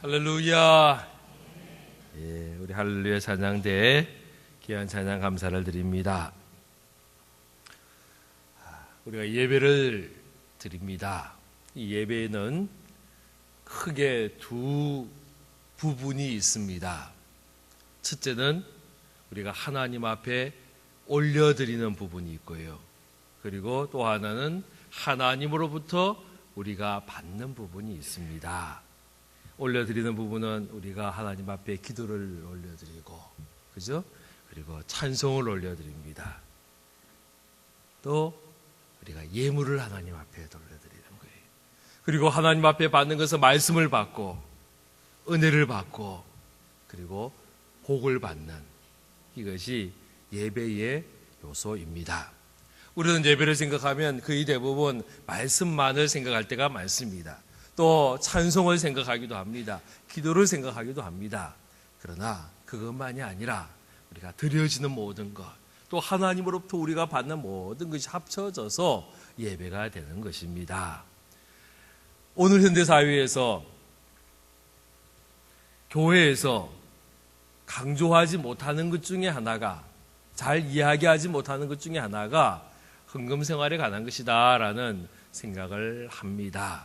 할렐루야. 예, 우리 할렐루야 찬양대에 귀한 찬양 감사를 드립니다. 우리가 예배를 드립니다. 이 예배에는 크게 두 부분이 있습니다. 첫째는 우리가 하나님 앞에 올려드리는 부분이 있고요. 그리고 또 하나는 하나님으로부터 우리가 받는 부분이 있습니다. 올려드리는 부분은 우리가 하나님 앞에 기도를 올려드리고, 그죠? 그리고 찬송을 올려드립니다. 또 우리가 예물을 하나님 앞에 올려드리는 거예요. 그리고 하나님 앞에 받는 것은 말씀을 받고, 은혜를 받고, 그리고 복을 받는, 이것이 예배의 요소입니다. 우리는 예배를 생각하면 거의 대부분 말씀만을 생각할 때가 많습니다. 또 찬송을 생각하기도 합니다. 기도를 생각하기도 합니다. 그러나 그것만이 아니라 우리가 드려지는 모든 것, 또 하나님으로부터 우리가 받는 모든 것이 합쳐져서 예배가 되는 것입니다. 오늘 현대사회에서 교회에서 강조하지 못하는 것 중에 하나가, 잘 이야기하지 못하는 것 중에 하나가 헌금생활에 관한 것이다 라는 생각을 합니다.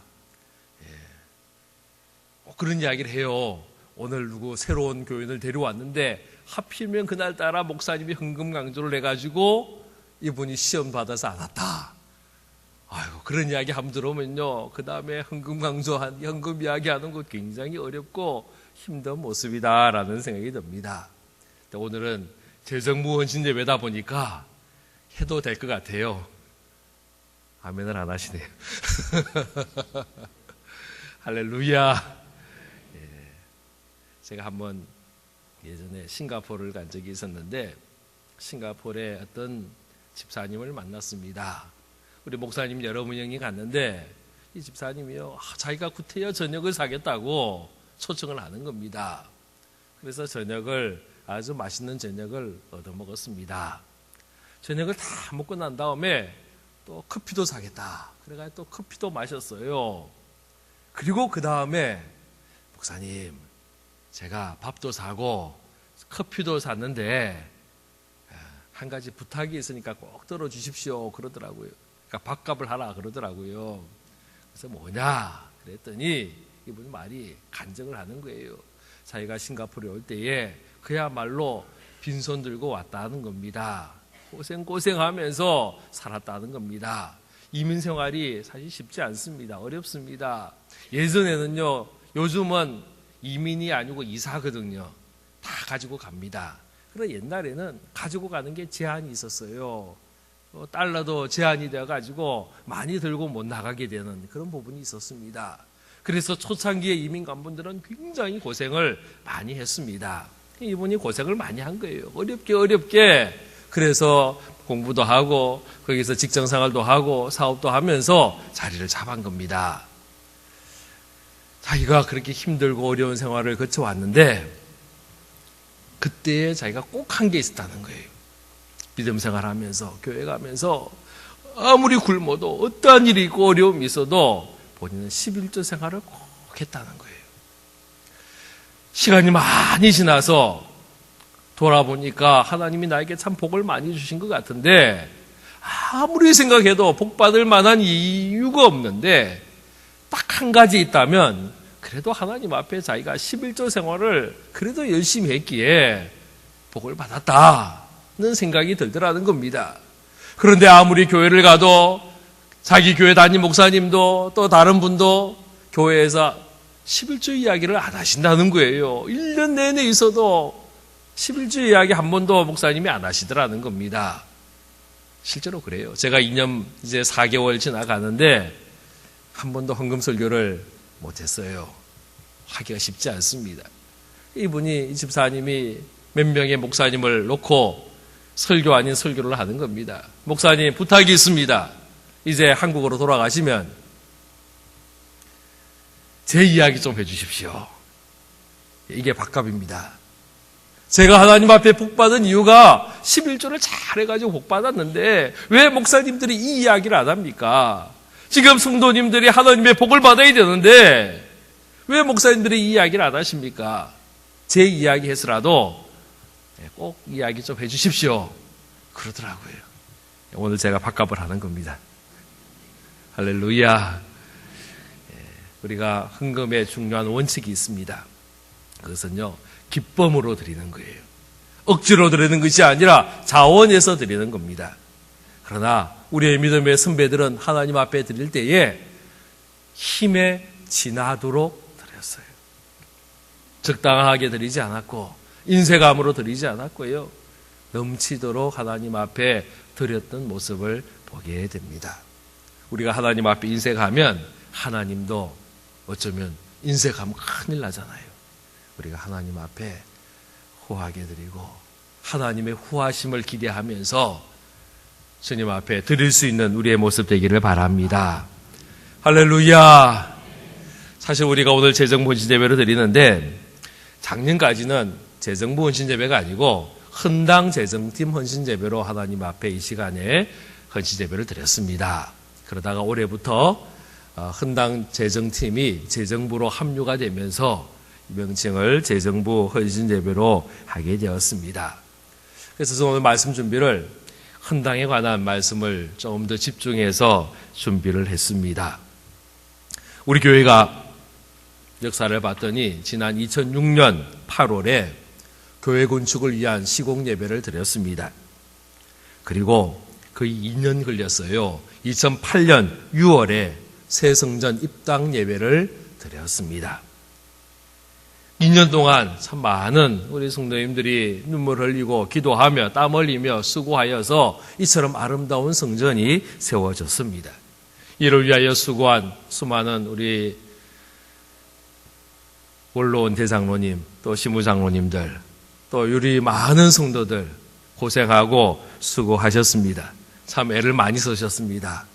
그런 이야기를 해요. 오늘 누구 새로운 교인을 데려왔는데 하필이면 그날따라 목사님이 헌금 강조를 해가지고 이분이 시험 받아서 안 왔다. 아이고, 그런 이야기 한번 들어오면요, 그 다음에 헌금 이야기하는 거 굉장히 어렵고 힘든 모습이다 라는 생각이 듭니다. 오늘은 재정무원신 예배다 보니까 해도 될 것 같아요. 아멘을 안 하시네요. 할렐루야. 제가 한번 예전에 싱가포르를 간 적이 있었는데, 싱가포르의 어떤 집사님을 만났습니다. 우리 목사님 여러 분이 갔는데 이 집사님이요, 자기가 구태여 저녁을 사겠다고 초청을 하는 겁니다. 그래서 저녁을, 아주 맛있는 저녁을 얻어먹었습니다. 저녁을 다 먹고 난 다음에 또 커피도 사겠다. 그래가지고 또 커피도 마셨어요. 그리고 그 다음에 목사님, 제가 밥도 사고 커피도 샀는데 한 가지 부탁이 있으니까 꼭 들어주십시오 그러더라고요. 그러니까 밥값을 하라 그러더라고요. 그래서 뭐냐 그랬더니 이분이 말이 간증을 하는 거예요. 자기가 싱가포르에 올 때에 그야말로 빈손 들고 왔다는 겁니다. 고생하면서 살았다는 겁니다. 이민 생활이 사실 쉽지 않습니다. 어렵습니다. 예전에는요, 요즘은 이민이 아니고 이사거든요. 다 가지고 갑니다. 그러나 옛날에는 가지고 가는 게 제한이 있었어요. 달러도 제한이 되어가지고 많이 들고 못 나가게 되는 그런 부분이 있었습니다. 그래서 초창기에 이민 간 분들은 굉장히 고생을 많이 했습니다. 이분이 고생을 많이 한 거예요. 어렵게. 그래서 공부도 하고 거기서 직장생활도 하고 사업도 하면서 자리를 잡은 겁니다. 자기가 그렇게 힘들고 어려운 생활을 거쳐왔는데 그때에 자기가 꼭 한 게 있었다는 거예요. 믿음 생활하면서 교회 가면서 아무리 굶어도 어떠한 일이 있고 어려움이 있어도 본인은 11조 생활을 꼭 했다는 거예요. 시간이 많이 지나서 돌아보니까 하나님이 나에게 참 복을 많이 주신 것 같은데 아무리 생각해도 복 받을 만한 이유가 없는데 딱 한 가지 있다면 그래도 하나님 앞에 자기가 11조 생활을 그래도 열심히 했기에 복을 받았다는 생각이 들더라는 겁니다. 그런데 아무리 교회를 가도 자기 교회 담임 목사님도 또 다른 분도 교회에서 11조 이야기를 안 하신다는 거예요. 1년 내내 있어도 11조 이야기 한 번도 목사님이 안 하시더라는 겁니다. 실제로 그래요. 제가 2년 이제 4개월 지나가는데 한 번도 헌금 설교를 못했어요. 하기가 쉽지 않습니다. 이분이, 이 집사님이 몇 명의 목사님을 놓고 설교 아닌 설교를 하는 겁니다. 목사님, 부탁이 있습니다. 이제 한국으로 돌아가시면 제 이야기 좀 해주십시오. 이게 밥값입니다. 제가 하나님 앞에 복받은 이유가 11조를 잘해가지고 복받았는데 왜 목사님들이 이 이야기를 안 합니까? 지금 성도님들이 하나님의 복을 받아야 되는데 왜 목사님들이 이 이야기를 안 하십니까? 제 이야기 해서라도 꼭 이야기 좀 해주십시오. 그러더라고요. 오늘 제가 밥값을 하는 겁니다. 할렐루야. 우리가 헌금에 중요한 원칙이 있습니다. 그것은요, 기쁨으로 드리는 거예요. 억지로 드리는 것이 아니라 자원해서 드리는 겁니다. 그러나 우리의 믿음의 선배들은 하나님 앞에 드릴 때에 힘에 지나도록 드렸어요. 적당하게 드리지 않았고 인색함으로 드리지 않았고요. 넘치도록 하나님 앞에 드렸던 모습을 보게 됩니다. 우리가 하나님 앞에 인색하면 하나님도 어쩌면 인색하면 큰일 나잖아요. 우리가 하나님 앞에 후하게 드리고 하나님의 후하심을 기대하면서 주님 앞에 드릴 수 있는 우리의 모습 되기를 바랍니다. 할렐루야. 사실 우리가 오늘 재정부 헌신예배를 드리는데 작년까지는 재정부 헌신예배가 아니고 헌당 재정팀 헌신예배로 하나님 앞에 이 시간에 헌신예배를 드렸습니다. 그러다가 올해부터 헌당 재정팀이 재정부로 합류가 되면서 명칭을 재정부 헌신예배로 하게 되었습니다. 그래서 오늘 말씀 준비를 헌당에 관한 말씀을 좀 더 집중해서 준비를 했습니다. 우리 교회가 역사를 봤더니 지난 2006년 8월에 교회 건축을 위한 시공 예배를 드렸습니다. 그리고 거의 2년 걸렸어요. 2008년 6월에 새 성전 입당 예배를 드렸습니다. 2년 동안 참 많은 우리 성도님들이 눈물 흘리고 기도하며 땀 흘리며 수고하여서 이처럼 아름다운 성전이 세워졌습니다. 이를 위하여 수고한 수많은 우리 원로원 대장로님, 또 시무장로님들, 또 우리 많은 성도들 고생하고 수고하셨습니다. 참 애를 많이 쓰셨습니다.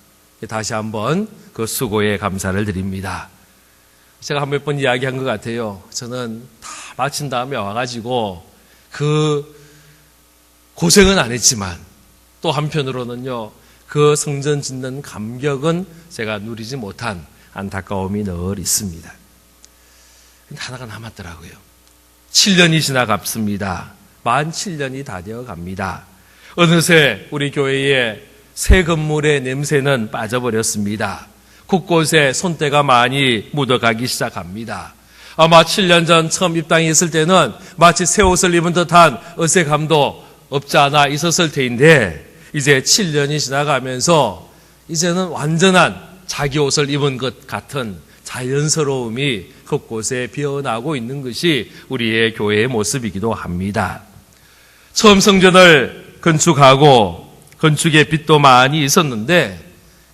다시 한번 그 수고에 감사를 드립니다. 제가 몇 번 이야기한 것 같아요. 저는 다 마친 다음에 와가지고 그 고생은 안 했지만 또 한편으로는요, 그 성전 짓는 감격은 제가 누리지 못한 안타까움이 늘 있습니다. 하나가 남았더라고요. 7년이 지나갔습니다. 만 7년이 다 되어 갑니다. 어느새 우리 교회의 새 건물의 냄새는 빠져버렸습니다. 곳곳에 손때가 많이 묻어가기 시작합니다. 아마 7년 전 처음 입당했을 때는 마치 새 옷을 입은 듯한 어색함도 없지 않아 있었을 테인데 이제 7년이 지나가면서 이제는 완전한 자기 옷을 입은 것 같은 자연스러움이 곳곳에 피어나고 있는 것이 우리의 교회의 모습이기도 합니다. 처음 성전을 건축하고 건축에 빚도 많이 있었는데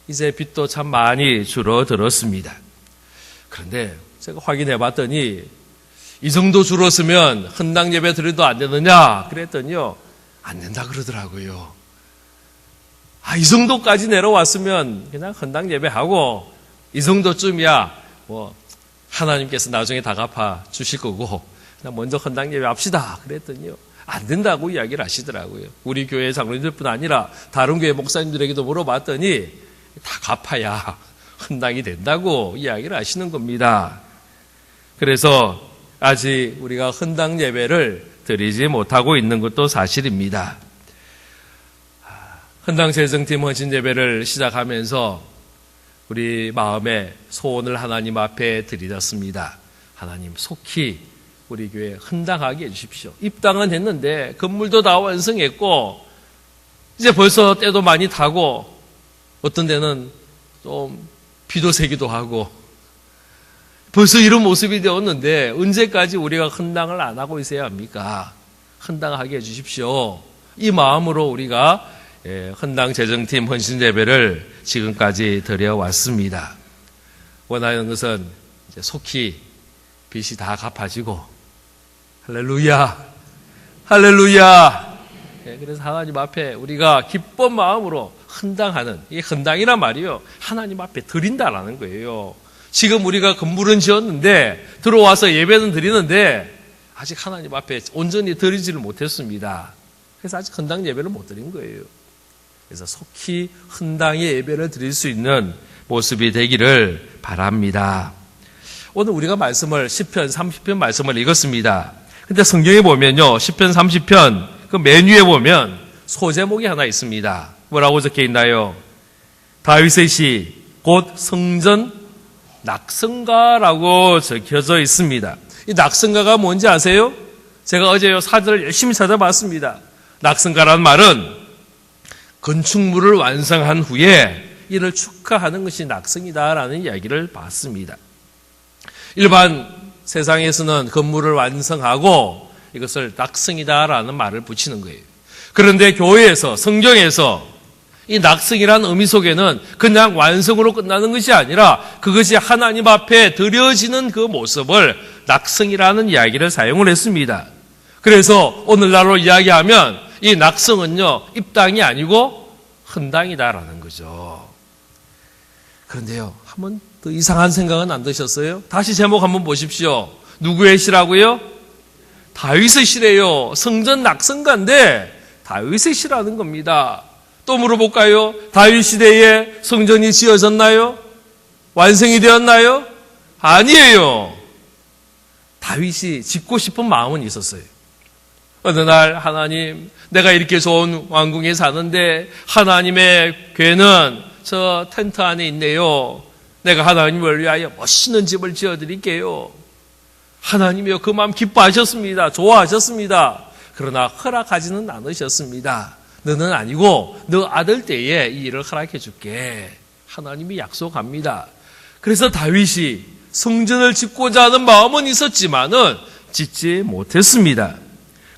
이제 빚도 참 많이 줄어들었습니다. 그런데 제가 확인해 봤더니 이 정도 줄었으면 헌당 예배 드려도 안 되느냐 그랬더니요, 안 된다 그러더라고요. 이 정도까지 내려왔으면 그냥 헌당 예배하고 이 정도쯤이야 하나님께서 나중에 다 갚아 주실 거고 그냥 먼저 헌당 예배 합시다 그랬더니요, 안 된다고 이야기를 하시더라고요. 우리 교회 장로님들뿐 아니라 다른 교회 목사님들에게도 물어봤더니 다 갚아야 헌당이 된다고 이야기를 하시는 겁니다. 그래서 아직 우리가 헌당 예배를 드리지 못하고 있는 것도 사실입니다. 헌당 재정팀 헌신 예배를 시작하면서 우리 마음에 소원을 하나님 앞에 드렸습니다. 하나님 속히 우리 교회 헌당하게 해주십시오. 입당은 했는데 건물도 다 완성했고 이제 벌써 때도 많이 타고 어떤 데는 좀 비도 새기도 하고 벌써 이런 모습이 되었는데 언제까지 우리가 헌당을 안 하고 있어야 합니까? 헌당하게 해주십시오. 이 마음으로 우리가 헌당 재정팀 헌신 예배를 지금까지 드려왔습니다. 원하는 것은 이제 속히 빚이 다 갚아지고 할렐루야, 할렐루야. 그래서 하나님 앞에 우리가 기쁜 마음으로 헌당하는, 이 헌당이란 말이요, 하나님 앞에 드린다라는 거예요. 지금 우리가 건물은 지었는데 들어와서 예배는 드리는데 아직 하나님 앞에 온전히 드리지를 못했습니다. 그래서 아직 헌당 예배를 못 드린 거예요. 그래서 속히 헌당의 예배를 드릴 수 있는 모습이 되기를 바랍니다. 오늘 우리가 말씀을 10편, 30편 말씀을 읽었습니다. 근데 성경에 보면요, 10편, 30편 그 메뉴에 보면 소제목이 하나 있습니다. 뭐라고 적혀 있나요? 다윗의 시, 곧 성전 낙성가라고 적혀져 있습니다. 이 낙성가가 뭔지 아세요? 제가 어제 사전을 열심히 찾아봤습니다. 낙성가라는 말은 건축물을 완성한 후에 이를 축하하는 것이 낙성이다라는 이야기를 봤습니다. 일반 세상에서는 건물을 완성하고 이것을 낙성이다라는 말을 붙이는 거예요. 그런데 교회에서, 성경에서 이 낙성이라는 의미 속에는 그냥 완성으로 끝나는 것이 아니라 그것이 하나님 앞에 드려지는 그 모습을 낙성이라는 이야기를 사용을 했습니다. 그래서 오늘날로 이야기하면 이 낙성은요, 입당이 아니고 헌당이다라는 거죠. 그런데요, 한번 더 이상한 생각은 안 드셨어요? 다시 제목 한번 보십시오. 누구의 시라고요? 다윗의 시래요. 성전 낙성가인데 다윗의 시라는 겁니다. 또 물어볼까요? 다윗 시대에 성전이 지어졌나요? 완성이 되었나요? 아니에요. 다윗이 짓고 싶은 마음은 있었어요. 어느 날 하나님, 내가 이렇게 좋은 왕궁에 사는데 하나님의 궤는 저 텐트 안에 있네요. 내가 하나님을 위하여 멋있는 집을 지어드릴게요. 하나님이요, 그 마음 기뻐하셨습니다. 좋아하셨습니다. 그러나 허락하지는 않으셨습니다. 너는 아니고 너 아들 때에 이 일을 허락해 줄게. 하나님이 약속합니다. 그래서 다윗이 성전을 짓고자 하는 마음은 있었지만은 짓지 못했습니다.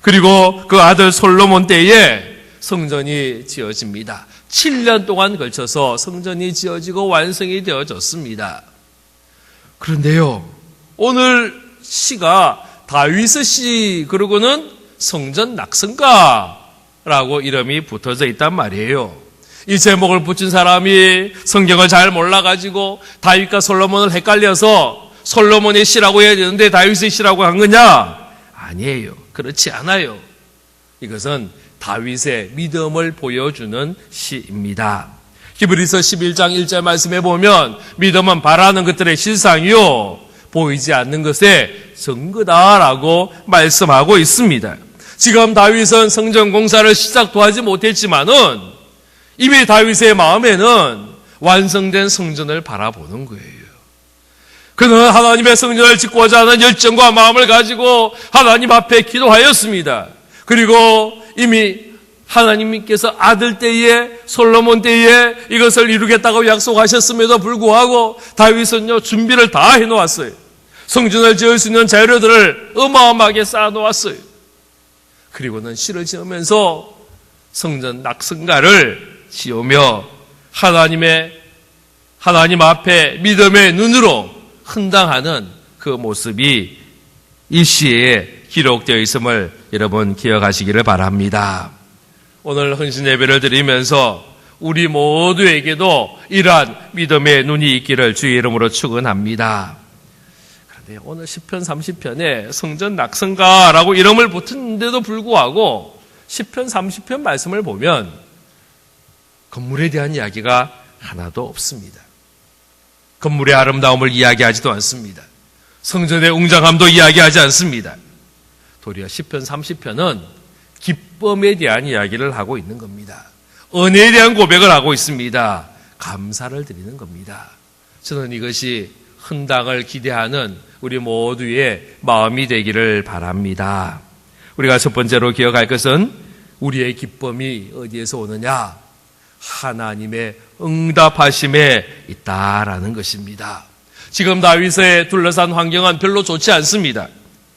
그리고 그 아들 솔로몬 때에 성전이 지어집니다. 7년 동안 걸쳐서 성전이 지어지고 완성이 되어졌습니다. 그런데요, 오늘 시가 다윗의 시, 그리고는 성전 낙성가라고 이름이 붙어져 있단 말이에요. 이 제목을 붙인 사람이 성경을 잘 몰라가지고 다윗과 솔로몬을 헷갈려서 솔로몬의 시라고 해야 되는데 다윗의 시라고 한 거냐? 아니에요. 그렇지 않아요. 이것은 다윗의 믿음을 보여주는 시입니다. 히브리서 11장 1절 말씀에 보면 믿음은 바라는 것들의 실상이요 보이지 않는 것의 증거다라고 말씀하고 있습니다. 지금 다윗은 성전 공사를 시작도 하지 못했지만은 이미 다윗의 마음에는 완성된 성전을 바라보는 거예요. 그는 하나님의 성전을 짓고자 하는 열정과 마음을 가지고 하나님 앞에 기도하였습니다. 그리고 이미 하나님께서 아들 때에 솔로몬 때에 이것을 이루겠다고 약속하셨음에도 불구하고 다윗은요 준비를 다 해놓았어요. 성전을 지을 수 있는 재료들을 어마어마하게 쌓아놓았어요. 그리고는 시를 지으면서 성전 낙성가를 지으며 하나님 앞에 믿음의 눈으로 헌당하는 그 모습이 이 시에 기록되어 있음을 여러분 기억하시기를 바랍니다. 오늘 헌신 예배를 드리면서 우리 모두에게도 이러한 믿음의 눈이 있기를 주의 이름으로 축원합니다. 그런데 오늘 10편 30편에 성전 낙성가라고 이름을 붙였는데도 불구하고 10편 30편 말씀을 보면 건물에 대한 이야기가 하나도 없습니다. 건물의 아름다움을 이야기하지도 않습니다. 성전의 웅장함도 이야기하지 않습니다. 도리어 10편 30편은 기쁨에 대한 이야기를 하고 있는 겁니다. 은혜에 대한 고백을 하고 있습니다. 감사를 드리는 겁니다. 저는 이것이 헌당을 기대하는 우리 모두의 마음이 되기를 바랍니다. 우리가 첫 번째로 기억할 것은 우리의 기쁨이 어디에서 오느냐? 하나님의 응답하심에 있다라는 것입니다. 지금 다윗의 둘러싼 환경은 별로 좋지 않습니다.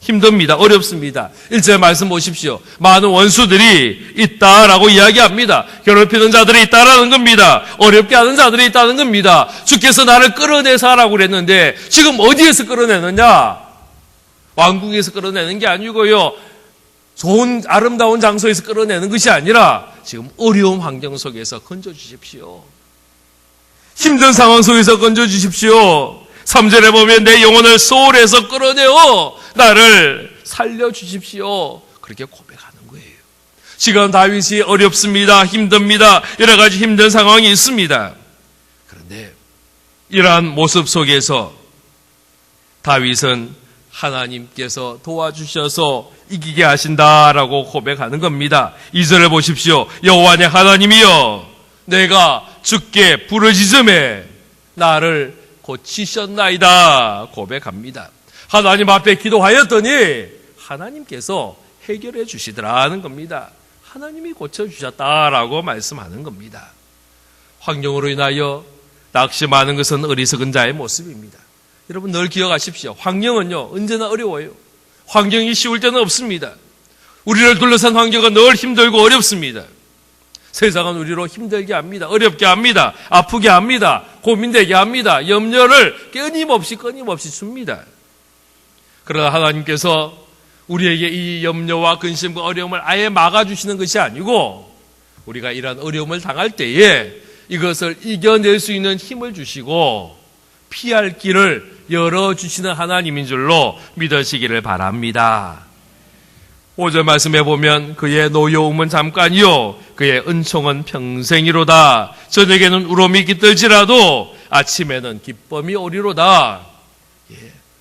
힘듭니다. 어렵습니다. 1절 말씀 보십시오. 많은 원수들이 있다라고 이야기합니다. 괴롭히는 자들이 있다라는 겁니다. 어렵게 하는 자들이 있다는 겁니다. 주께서 나를 끌어내서 하라고 그랬는데 지금 어디에서 끌어내느냐? 왕궁에서 끌어내는 게 아니고요. 좋은 아름다운 장소에서 끌어내는 것이 아니라 지금 어려운 환경 속에서 건져주십시오. 힘든 상황 속에서 건져주십시오. 3절에 보면 내 영혼을 소홀해서 끌어내어 나를 살려주십시오. 그렇게 고백하는 거예요. 지금 다윗이 어렵습니다. 힘듭니다. 여러 가지 힘든 상황이 있습니다. 그런데 이러한 모습 속에서 다윗은 하나님께서 도와주셔서 이기게 하신다라고 고백하는 겁니다. 2절을 보십시오. 여호와 내 하나님이여, 내가 주께 부르짖음에 나를 고치셨나이다 고백합니다. 하나님 앞에 기도하였더니 하나님께서 해결해 주시더라는 겁니다. 하나님이 고쳐주셨다라고 말씀하는 겁니다. 환경으로 인하여 낙심하는 것은 어리석은 자의 모습입니다. 여러분 늘 기억하십시오. 환경은요 언제나 어려워요. 환경이 쉬울 때는 없습니다. 우리를 둘러싼 환경은 늘 힘들고 어렵습니다. 세상은 우리로 힘들게 합니다. 어렵게 합니다. 아프게 합니다. 고민되게 합니다. 염려를 끊임없이 줍니다. 그러나 하나님께서 우리에게 이 염려와 근심과 어려움을 아예 막아주시는 것이 아니고 우리가 이러한 어려움을 당할 때에 이것을 이겨낼 수 있는 힘을 주시고 피할 길을 열어주시는 하나님인 줄로 믿으시기를 바랍니다. 5절 말씀해 보면 그의 노여움은 잠깐이요 그의 은총은 평생이로다. 저녁에는 울음이 깃들지라도 아침에는 기쁨이 오리로다.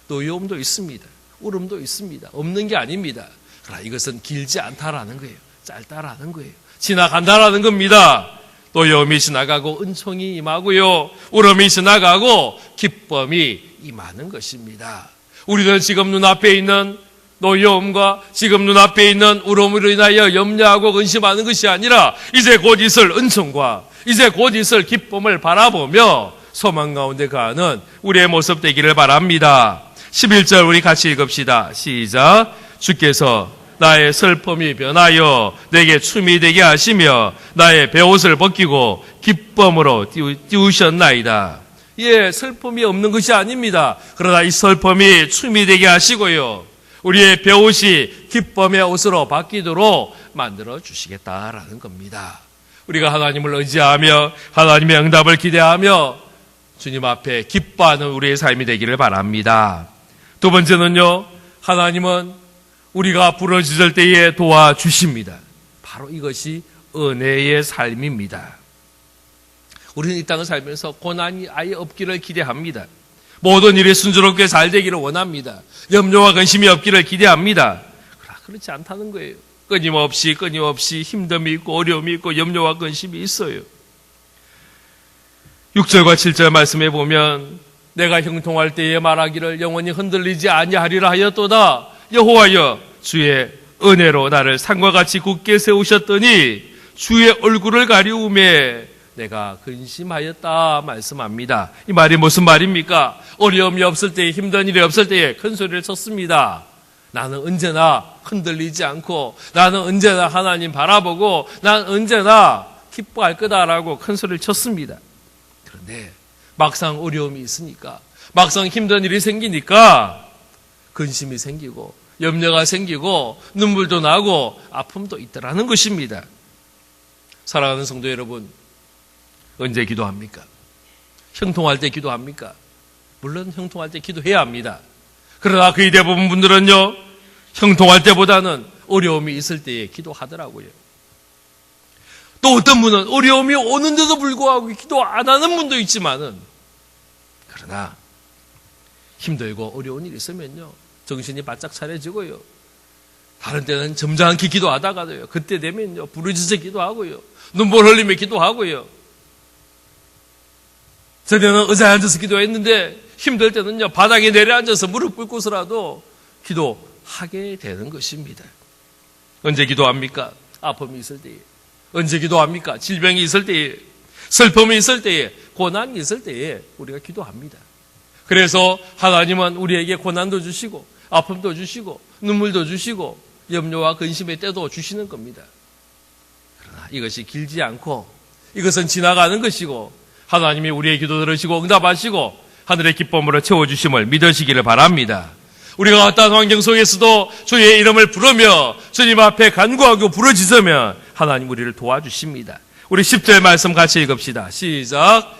노여움도 있습니다. 울음도 있습니다. 없는 게 아닙니다. 그러나 이것은 길지 않다라는 거예요. 짧다라는 거예요. 지나간다라는 겁니다. 노여움이 지나가고 은총이 임하고요. 울음이 지나가고 기쁨이 임하는 것입니다. 우리는 지금 눈앞에 있는 노여움과 지금 눈앞에 있는 울음으로 인하여 염려하고 근심하는 것이 아니라 이제 곧 있을 은총과 이제 곧 있을 기쁨을 바라보며 소망 가운데 가는 우리의 모습 되기를 바랍니다. 11절 우리 같이 읽읍시다. 시작. 주께서 나의 슬픔이 변하여 내게 춤이 되게 하시며 나의 베옷을 벗기고 기쁨으로 띄우셨나이다. 슬픔이 없는 것이 아닙니다. 그러나 이 슬픔이 춤이 되게 하시고요. 우리의 베옷이 기쁨의 옷으로 바뀌도록 만들어 주시겠다라는 겁니다. 우리가 하나님을 의지하며 하나님의 응답을 기대하며 주님 앞에 기뻐하는 우리의 삶이 되기를 바랍니다. 두 번째는요, 하나님은 우리가 부르짖을 때에 도와주십니다. 바로 이것이 은혜의 삶입니다. 우리는 이 땅을 살면서 고난이 아예 없기를 기대합니다. 모든 일이 순조롭게 잘 되기를 원합니다. 염려와 근심이 없기를 기대합니다. 그러나 그렇지 않다는 거예요. 끊임없이 힘듦이 있고 어려움이 있고 염려와 근심이 있어요. 6절과 7절 말씀해 보면 내가 형통할 때에 말하기를 영원히 흔들리지 아니하리라 하였도다. 여호와여 주의 은혜로 나를 산과 같이 굳게 세우셨더니 주의 얼굴을 가리우매 내가 근심하였다 말씀합니다. 이 말이 무슨 말입니까? 어려움이 없을 때에 힘든 일이 없을 때에 큰 소리를 쳤습니다. 나는 언제나 흔들리지 않고 나는 언제나 하나님 바라보고 난 언제나 기뻐할 거다라고 큰 소리를 쳤습니다. 그런데 막상 어려움이 있으니까 막상 힘든 일이 생기니까 근심이 생기고 염려가 생기고 눈물도 나고 아픔도 있더라는 것입니다. 사랑하는 성도 여러분, 언제 기도합니까? 형통할 때 기도합니까? 물론 형통할 때 기도해야 합니다. 그러나 거의 대부분 분들은요, 형통할 때보다는 어려움이 있을 때에 기도하더라고요. 또 어떤 분은 어려움이 오는데도 불구하고 기도 안 하는 분도 있지만은, 그러나 힘들고 어려운 일이 있으면요, 정신이 바짝 차려지고요. 다른 때는 점잖게 기도하다가도요, 그때 되면요, 부르짖어 기도하고요. 눈물 흘리며 기도하고요. 전에는 의자에 앉아서 기도했는데 힘들 때는요, 바닥에 내려앉아서 무릎 꿇고서라도 기도하게 되는 것입니다. 언제 기도합니까? 아픔이 있을 때에. 언제 기도합니까? 질병이 있을 때에. 슬픔이 있을 때에. 고난이 있을 때에 우리가 기도합니다. 그래서 하나님은 우리에게 고난도 주시고 아픔도 주시고 눈물도 주시고 염려와 근심의 때도 주시는 겁니다. 그러나 이것이 길지 않고 이것은 지나가는 것이고 하나님이 우리의 기도 들으시고 응답하시고 하늘의 기쁨으로 채워주심을 믿으시기를 바랍니다. 우리가 어떠한 환경 속에서도 주의 이름을 부르며 주님 앞에 간구하고 부르짖으면 하나님 우리를 도와주십니다. 우리 10절 말씀 같이 읽읍시다. 시작.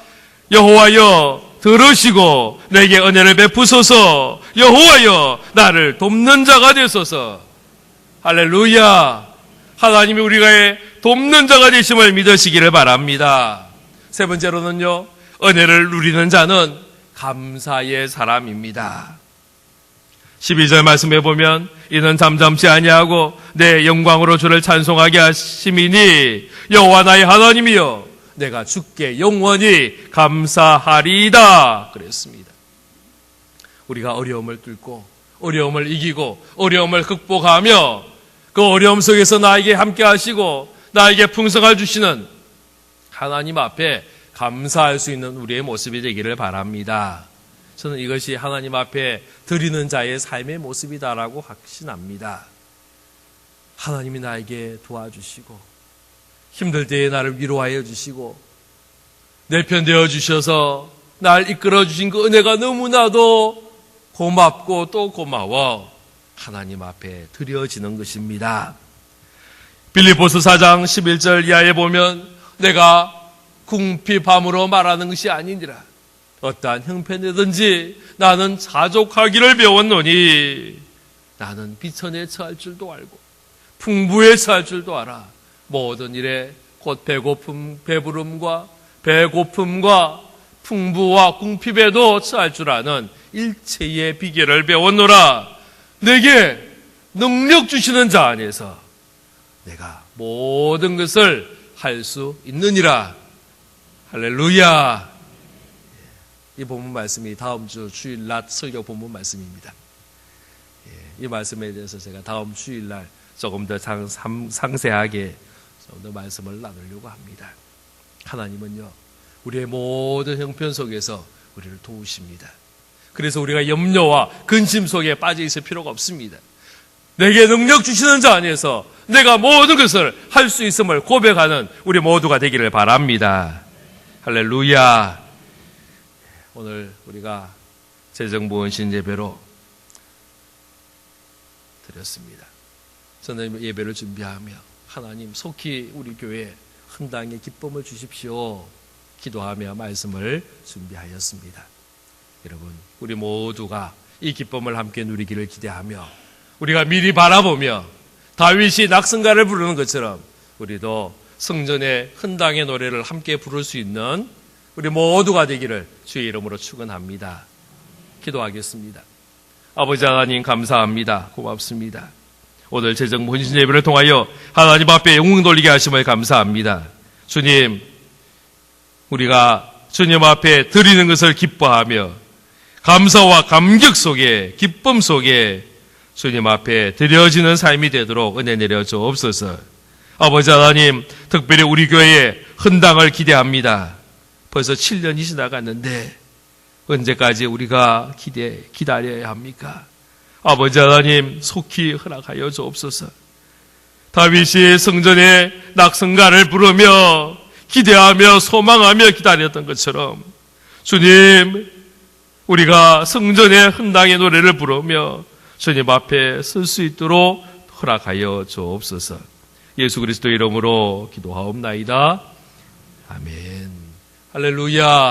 여호와여 들으시고 내게 은혜를 베푸소서. 여호와여 나를 돕는 자가 되소서. 할렐루야. 하나님이 우리가 돕는 자가 되심을 믿으시기를 바랍니다. 세 번째로는요, 은혜를 누리는 자는 감사의 사람입니다. 12절 말씀해 보면 이는 잠잠치 아니하고 내 영광으로 주를 찬송하게 하심이니 여호와 나의 하나님이여 내가 주께 영원히 감사하리이다 그랬습니다. 우리가 어려움을 뚫고 어려움을 이기고 어려움을 극복하며 그 어려움 속에서 나에게 함께 하시고 나에게 풍성을 주시는 하나님 앞에 감사할 수 있는 우리의 모습이 되기를 바랍니다. 저는 이것이 하나님 앞에 드리는 자의 삶의 모습이다라고 확신합니다. 하나님이 나에게 도와주시고 힘들 때에 나를 위로하여 주시고 내 편 되어 주셔서 날 이끌어 주신 그 은혜가 너무나도 고맙고 또 고마워 하나님 앞에 드려지는 것입니다. 빌립보서 4장 11절 이하에 보면 내가 궁핍함으로 말하는 것이 아니니라. 어떠한 형편이든지 나는 자족하기를 배웠노니 나는 비천에 처할 줄도 알고 풍부에 처할 줄도 알아. 모든 일에 곧 배부름과 배고픔과 풍부와 궁핍에도 처할 줄 아는 일체의 비결을 배웠노라. 내게 능력 주시는 자 안에서 내가 모든 것을 할 수 있느니라. 할렐루야. 이 본문 말씀이 다음 주 주일날 설교 본문 말씀입니다. 이 말씀에 대해서 제가 다음 주일날 조금 더 상세하게 좀 더 말씀을 나누려고 합니다. 하나님은요, 우리의 모든 형편 속에서 우리를 도우십니다. 그래서 우리가 염려와 근심 속에 빠져 있을 필요가 없습니다. 내게 능력 주시는 자 안에서 내가 모든 것을 할 수 있음을 고백하는 우리 모두가 되기를 바랍니다. 할렐루야. 오늘 우리가 재정보헌신 예배로 드렸습니다. 저는 예배를 준비하며 하나님 속히 우리 교회에 헌당의 기쁨을 주십시오 기도하며 말씀을 준비하였습니다. 여러분, 우리 모두가 이 기쁨을 함께 누리기를 기대하며 우리가 미리 바라보며 다윗이 낙성가를 부르는 것처럼 우리도 성전의 헌당의 노래를 함께 부를 수 있는 우리 모두가 되기를 주의 이름으로 축원합니다. 기도하겠습니다. 아버지 하나님 감사합니다. 고맙습니다. 오늘 재정본신 예배를 통하여 하나님 앞에 영광 돌리게 하심을 감사합니다. 주님, 우리가 주님 앞에 드리는 것을 기뻐하며 감사와 감격 속에 기쁨 속에 주님 앞에 드려지는 삶이 되도록 은혜 내려 주옵소서. 아버지 하나님, 특별히 우리 교회에 헌당을 기대합니다. 벌써 7년이 지나갔는데 언제까지 우리가 기다려야 합니까? 아버지 하나님, 속히 허락하여 주옵소서. 다윗이 성전에 낙성가를 부르며 기대하며 소망하며 기다렸던 것처럼 주님, 우리가 성전의 헌당의 노래를 부르며 주님 앞에 설 수 있도록 허락하여 주옵소서. 예수 그리스도 이름으로 기도하옵나이다. 아멘. 할렐루야.